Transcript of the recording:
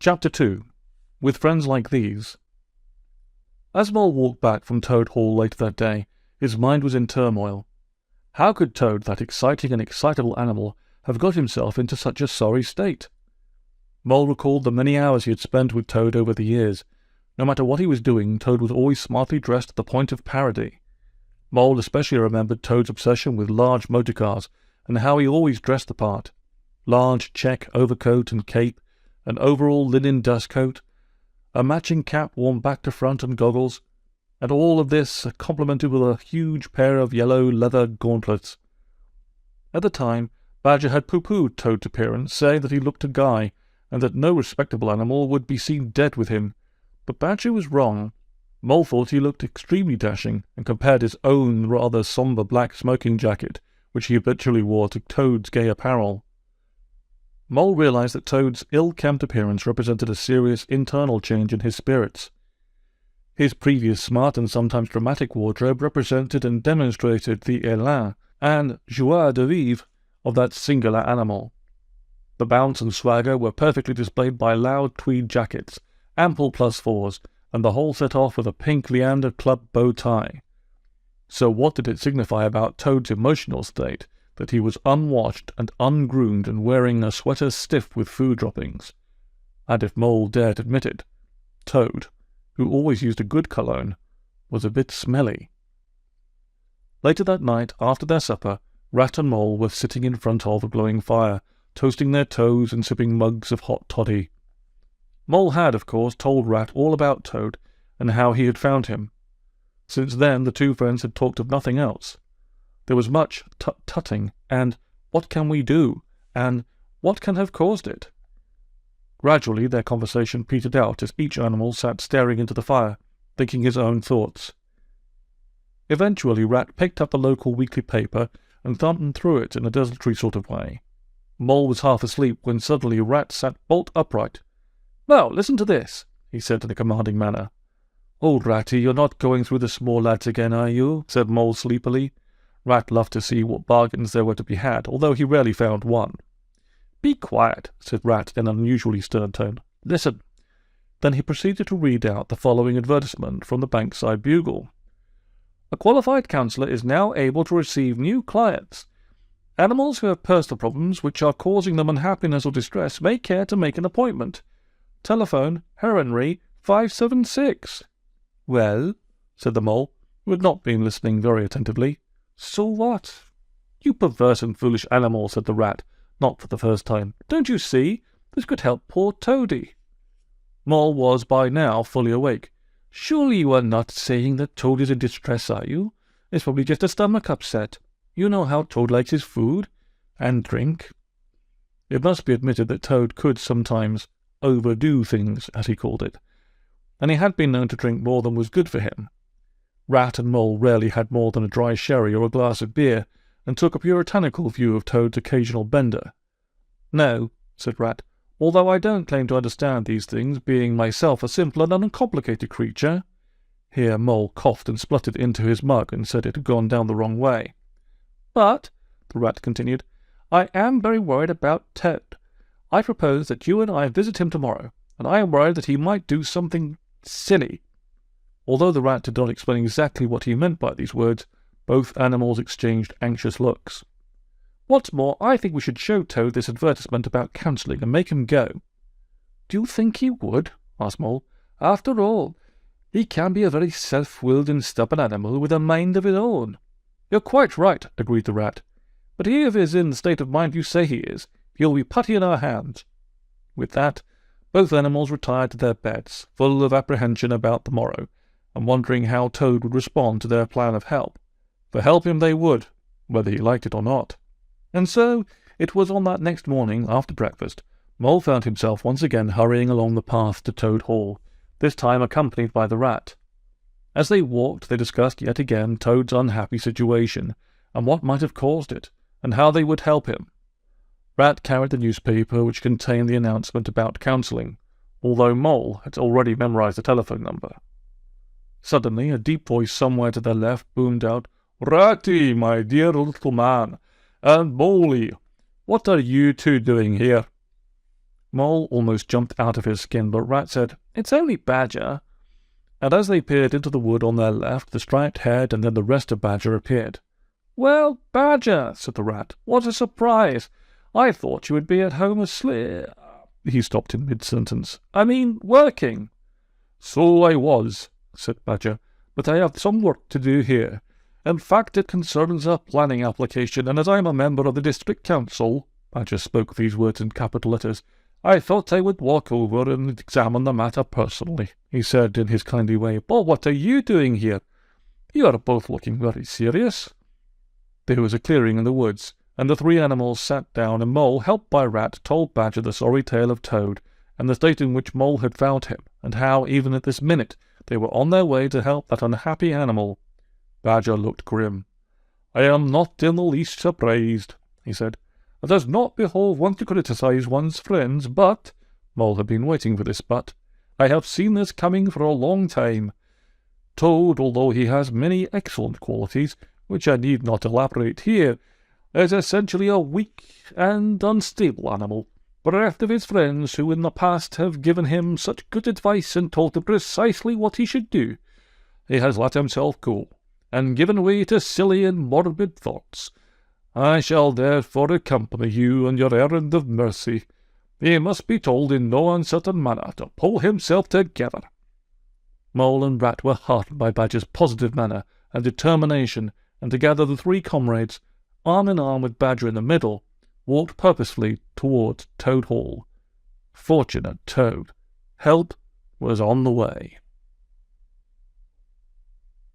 Chapter 2. With Friends Like These. As Mole walked back from Toad Hall later that day, his mind was in turmoil. How could Toad, that exciting and excitable animal, have got himself into such a sorry state? Mole recalled the many hours he had spent with Toad over the years. No matter what he was doing, Toad was always smartly dressed to the point of parody. Mole especially remembered Toad's obsession with large motor cars, and how he always dressed the part. Large check overcoat and cape, an overall linen dust coat, a matching cap worn back to front and goggles, and all of this complemented with a huge pair of yellow leather gauntlets. At the time, Badger had pooh-poohed Toad's appearance, saying that he looked a guy, and that no respectable animal would be seen dead with him. But Badger was wrong. Mole thought he looked extremely dashing, and compared his own rather sombre black smoking jacket, which he habitually wore, to Toad's gay apparel. Mole realized that Toad's ill-kempt appearance represented a serious internal change in his spirits. His previous smart and sometimes dramatic wardrobe represented and demonstrated the élan and joie de vivre of that singular animal. The bounce and swagger were perfectly displayed by loud tweed jackets, ample +4s, and the whole set off with a pink Leander Club bow tie. So what did it signify about Toad's emotional state that he was unwashed and ungroomed and wearing a sweater stiff with food droppings? And if Mole dared admit it, Toad, who always used a good cologne, was a bit smelly. Later that night, after their supper, Rat and Mole were sitting in front of a glowing fire, toasting their toes and sipping mugs of hot toddy. Mole had, of course, told Rat all about Toad and how he had found him. Since then, the two friends had talked of nothing else. There was much tut-tutting, and "what can we do?" and "what can have caused it?" Gradually their conversation petered out as each animal sat staring into the fire, thinking his own thoughts. Eventually Rat picked up the local weekly paper and thumbed through it in a desultory sort of way. Mole was half asleep when suddenly Rat sat bolt upright. "Now, listen to this," he said in a commanding manner. "Old Ratty, you're not going through the small lads again, are you?" said Mole sleepily. Rat loved to see what bargains there were to be had, although he rarely found one. "Be quiet," said Rat in an unusually stern tone. "Listen." Then he proceeded to read out the following advertisement from the Bankside Bugle. "A qualified counsellor is now able to receive new clients. Animals who have personal problems which are causing them unhappiness or distress may care to make an appointment. Telephone Heronry 576. "Well?" said the Mole, who had not been listening very attentively. "So what?" "You perverse and foolish animal," said the Rat, not for the first time. "Don't you see? This could help poor Toady." Mole was by now fully awake. "Surely you are not saying that Toad is in distress, are you? It's probably just a stomach upset. You know how Toad likes his food and drink." It must be admitted that Toad could sometimes overdo things, as he called it, and he had been known to drink more than was good for him. Rat and Mole rarely had more than a dry sherry or a glass of beer, and took a puritanical view of Toad's occasional bender. "No," said Rat, "although I don't claim to understand these things, being myself a simple and uncomplicated creature." Here Mole coughed and spluttered into his mug and said it had gone down the wrong way. "But," the Rat continued, "I am very worried about Toad. I propose that you and I visit him tomorrow, and I am worried that he might do something silly." Although the Rat did not explain exactly what he meant by these words, both animals exchanged anxious looks. "What's more, I think we should show Toad this advertisement about counselling and make him go." "Do you think he would?" asked Mole. "After all, he can be a very self-willed and stubborn animal with a mind of his own." "You're quite right," agreed the Rat. "But if he is in the state of mind you say he is, he'll be putty in our hands." With that, both animals retired to their beds, full of apprehension about the morrow, and wondering how Toad would respond to their plan of help. For help him they would, whether he liked it or not. And so it was on that next morning, after breakfast, Mole found himself once again hurrying along the path to Toad Hall, this time accompanied by the Rat. As they walked, they discussed yet again Toad's unhappy situation, and what might have caused it, and how they would help him. Rat carried the newspaper which contained the announcement about counselling, although Mole had already memorized the telephone number. Suddenly, a deep voice somewhere to their left boomed out, "Ratty, my dear little man, and Moley, what are you two doing here?" Mole almost jumped out of his skin, but Rat said, "It's only Badger." And as they peered into the wood on their left, the striped head and then the rest of Badger appeared. "Well, Badger," said the Rat, "what a surprise! I thought you would be at home asleep." He stopped in mid-sentence. "I mean, working." "So I was," said Badger, "but I have some work to do here. In fact, it concerns a planning application, and as I am a member of the district council," Badger spoke these words in capital letters, "I thought I would walk over and examine the matter personally," he said in his kindly way. "But what are you doing here? You are both looking very serious." There was a clearing in the woods, and the three animals sat down, and Mole, helped by Rat, told Badger the sorry tale of Toad, and the state in which Mole had found him, and how, even at this minute, they were on their way to help that unhappy animal. Badger looked grim. "I am not in the least surprised," he said. "It does not behove one to criticize one's friends, but—" Mole had been waiting for this but. "I have seen this coming for a long time. Toad, although he has many excellent qualities, which I need not elaborate here, is essentially a weak and unstable animal, bereft of his friends who in the past have given him such good advice and told him precisely what he should do. He has let himself go, and given way to silly and morbid thoughts. I shall therefore accompany you on your errand of mercy. He must be told in no uncertain manner to pull himself together." Mole and Rat were heartened by Badger's positive manner and determination, and together the three comrades, arm in arm with Badger in the middle, walked purposefully towards Toad Hall. Fortunate Toad! Help was on the way.